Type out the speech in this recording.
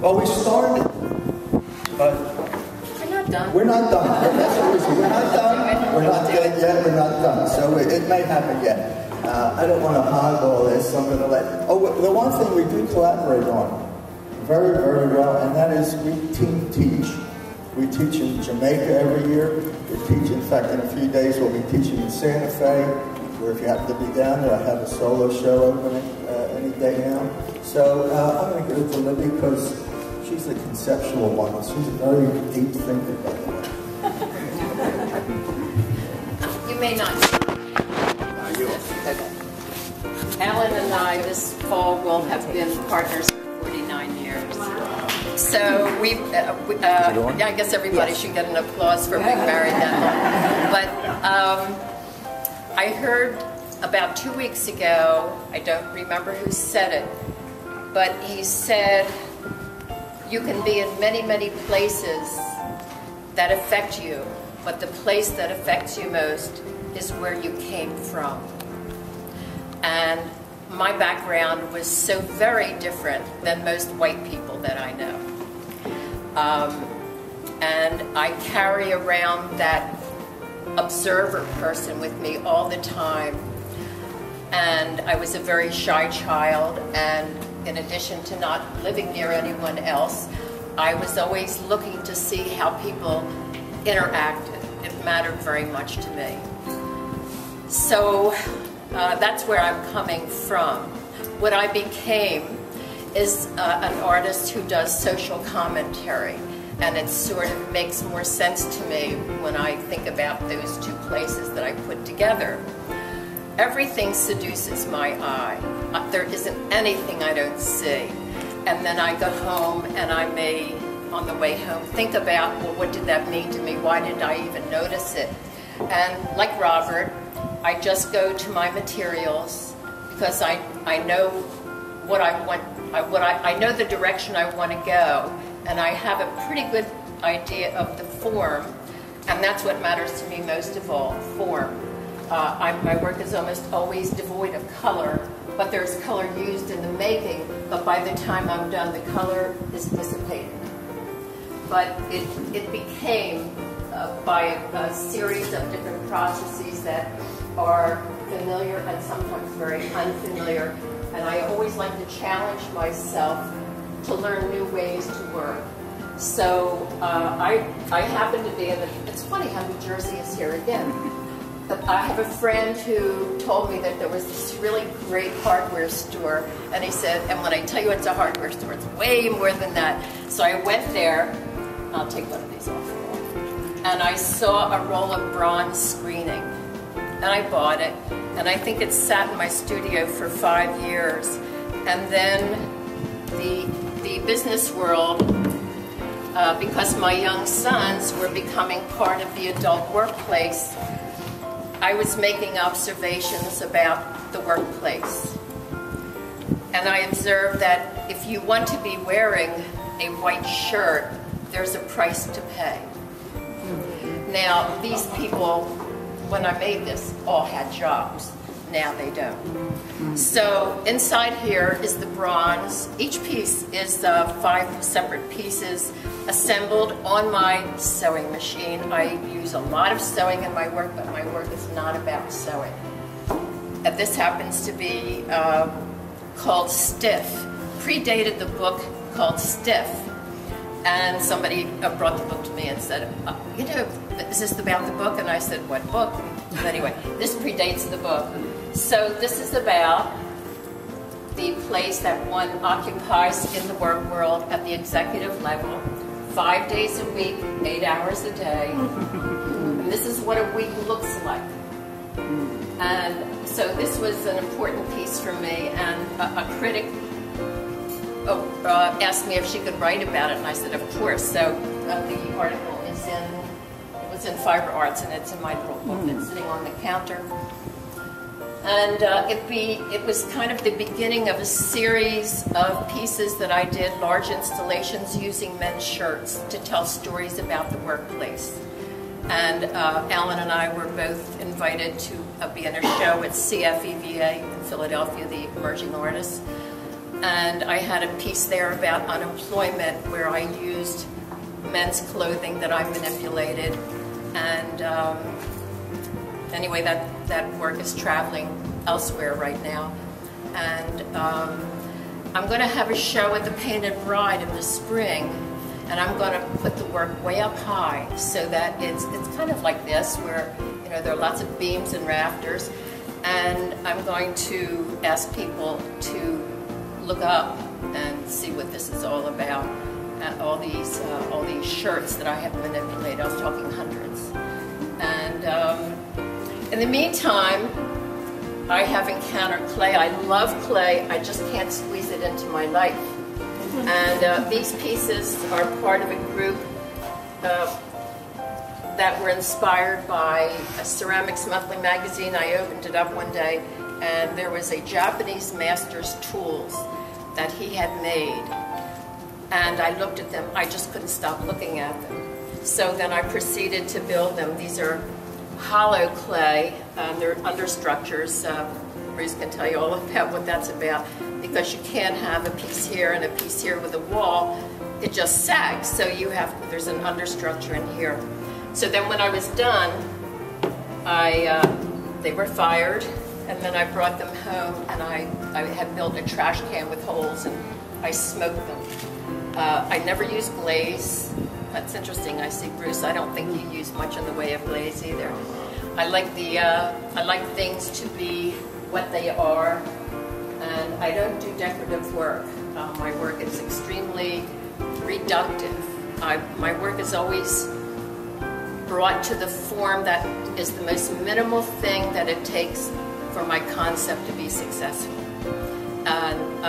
Well, we started, but we're not done. We're not done. That's what we say. We're not done. We're not dead yet. We're not done. So it may happen yet. I don't want to hog all this. So I'm going to let. Oh, the one thing we do collaborate on very, very well, and that is we team teach. We teach in Jamaica every year. We teach, in fact, in a few days we'll be teaching in Santa Fe, where if you happen to be down there, I have a solo show opening any day now. So I'm going to give it to Libbie because she's the conceptual one. She's a very deep thinker, by the way. You may not. Okay. Alan and I this fall will have been partners for 49 years. So I guess everybody should get an applause for being married that long. But I heard about 2 weeks ago, I don't remember who said it, but he said, you can be in many, many places that affect you, but the place that affects you most is where you came from. And my background was so very different than most white people that I know. And I carry around that observer person with me all the time. And I was a very shy child, and in addition to not living near anyone else, I was always looking to see how people interacted. It mattered very much to me. So that's where I'm coming from. What I became is an artist who does social commentary, and it sort of makes more sense to me when I think about those two places that I put together. Everything seduces my eye. There isn't anything I don't see. And then I go home and I may, on the way home, think about, well, what did that mean to me? Why did I even notice it? And like Robert, I just go to my materials because I know what I want, I know the direction I want to go, and I have a pretty good idea of the form, and that's what matters to me most of all, form. My work is almost always devoid of color, but there's color used in the making, but by the time I'm done, the color is dissipated. But it became, by a series of different processes that are familiar and sometimes very unfamiliar, and I always like to challenge myself to learn new ways to work. So I happen to be in it's funny how New Jersey is here again. But I have a friend who told me that there was this really great hardware store, and he said, and when I tell you it's a hardware store, it's way more than that. So I went there, I'll take one of these off, and I saw a roll of bronze screening, and I bought it, and I think it sat in my studio for 5 years. And then the business world, because my young sons were becoming part of the adult workplace, I was making observations about the workplace. And I observed that if you want to be wearing a white shirt, there's a price to pay. Now, these people, when I made this, all had jobs. Now they don't. So inside here is the bronze. Each piece is 5 separate pieces assembled on my sewing machine. I use a lot of sewing in my work, but my work is not about sewing. And this happens to be called Stiff. Predated the book called Stiff. And somebody brought the book to me and said, you know, is this about the book? And I said, what book? But anyway, this predates the book. So this is about the place that one occupies in the work world at the executive level, 5 days a week, 8 hours a day. And this is what a week looks like. And so this was an important piece for me, and a critic asked me if she could write about it, and I said, of course. So the article was in Fiber Arts, and it's in my little book that's sitting on the counter. And it was kind of the beginning of a series of pieces that I did, large installations using men's shirts to tell stories about the workplace. And Alan and I were both invited to be in a show at CFEVA in Philadelphia, the Emerging Artists. And I had a piece there about unemployment where I used men's clothing that I manipulated. And anyway, that work is traveling elsewhere right now. And I'm going to have a show at the Painted Bride in the spring, and I'm going to put the work way up high so that it's kind of like this, where there are lots of beams and rafters. And I'm going to ask people to look up and see what this is all about. All these shirts that I have manipulated. I was talking hundreds. And in the meantime, I have encountered clay. I love clay. I just can't squeeze it into my life. And these pieces are part of a group that were inspired by a Ceramics Monthly magazine. I opened it up one day, and there was a Japanese master's tools that he had made. And I looked at them. I just couldn't stop looking at them. So then I proceeded to build them. These are hollow clay. They're understructures. Bruce can tell you all about what that's about, because you can't have a piece here and a piece here with a wall. It just sags. So there's an understructure in here. So then when I was done, they were fired, and then I brought them home, and I had built a trash can with holes, and I smoked them. I never used glaze. That's interesting. I see, Bruce, I don't think you use much in the way of glaze either. I like things to be what they are, and I don't do decorative work. My work is extremely reductive. My work is always brought to the form that is the most minimal thing that it takes for my concept to be successful. And